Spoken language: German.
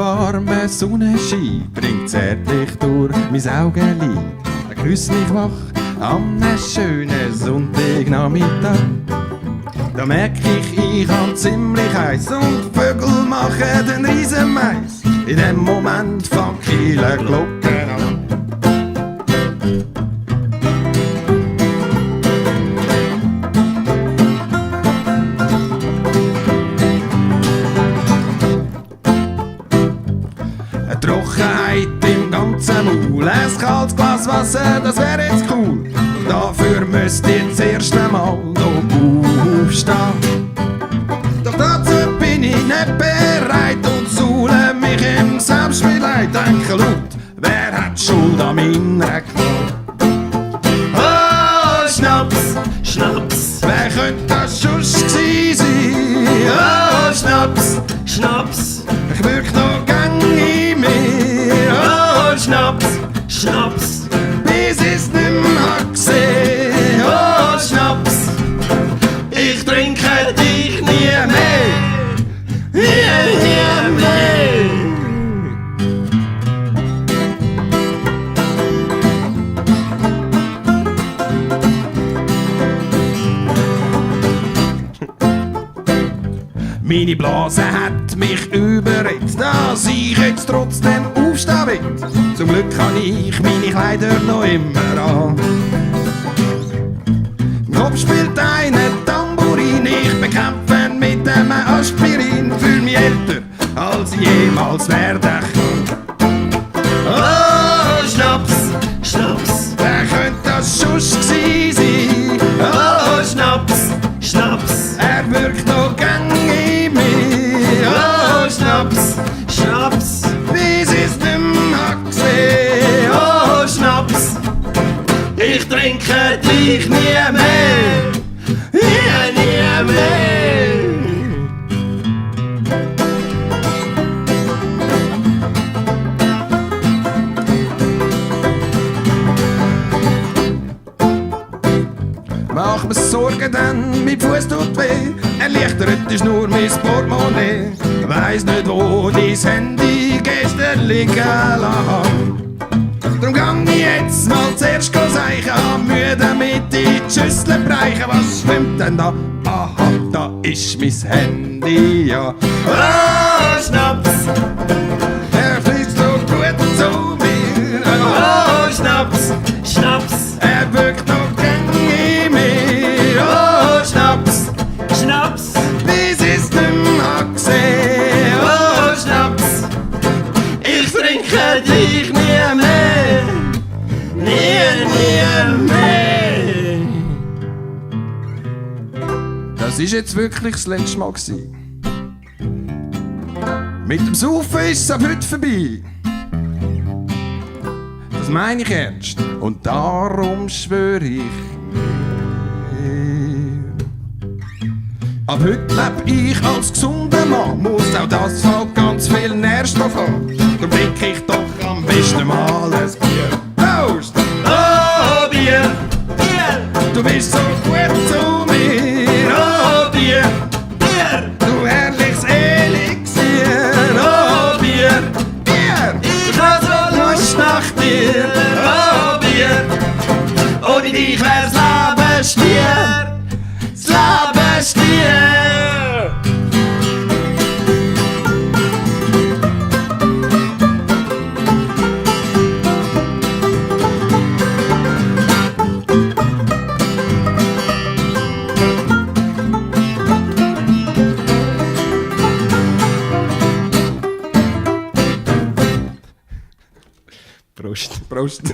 warmer Sonnenschein bringt zärtlich durch mein Augenlid. Er grüßt mich wach am schönen Sonntagnachmittag. Da merk ich han ziemlich heiß und Vögel machen den Riesenmais. In dem Moment fang viele Glocken an. Eine Trockenheit im ganzen Maul, ein kaltes Glas Wasser, das wär jetzt cool. Dafür müsst ihr das erste Mal noch aufstehen. Doch dazu bin ich nicht bereit und suhle mich im Selbstmitleid. Denke laut, wer hat Schuld an meiner Qual? Oh, Schnaps, Schnaps, wer könnte das sonst gewesen sein? Oh, Schnaps, Schnaps, ich wirk noch gang in mir. Oh, Schnaps, Schnaps, bis ich's nimmer gesehen. Oh, Schnaps, ich trinke dich nie mehr. Nie mehr. Meine Blase hat mich überredet, dass ich jetzt trotzdem aufstehen will. Zum Glück kann ich meine Kleider noch immer an. Im Kopf spielt eine Tambourin, ich bekämpfe mit dem Aspirin. Fühl mich älter, als ich jemals werden kann. Oh, Schnaps, Schnaps, wer könnte das sonst gewesen sein? Oh, Schnaps, Schnaps, er wirkt noch gang in mir. Oh, Schnaps, Schnaps, bis ich's nimmer gesehen. Oh, Schnaps, ich trinke dich nie mehr. Nie mehr. Mach mir Sorgen, denn mein Fuß tut weh. Erleichtert ist nur mein Portemonnaie. Weiss nicht, wo dein Handy gestern liegen lassen. Drum gang ich jetzt mal zuerst seichen. Hab Mühe damit die Schüssel breichen. Was schwimmt denn da? Aha, da ist mein Handy, ja. Oh, Schnaps, er fließt so gut zu mir. Oh, Schnaps, Schnaps, er wirkt noch gern in mir. Oh, Schnaps, Schnaps, bis ich's nimmer gesehen. Oh, Schnaps, ich trinke dich nie mehr. Nie mehr. Das ist jetzt wirklich das letzte Mal gewesen. Mit dem Saufen ist es ab heute vorbei. Das meine ich ernst. Und darum schwöre ich mir. Ab heute leb ich als gesunder Mann. Muss auch das halt ganz viel Nährstoff haben. Dann trinke ich doch am besten mal ein Bier. Prost! Oh, Bier! Bier! Du bist so gut zu mir. Oh, Bier! Bier! Du herrliches Elixier. Oh, Bier! Bier! Ich hab so Lust nach dir. Oh, Bier! Ohne dich wär's Leben Stier. Das Leben Stier. Prost. Prost.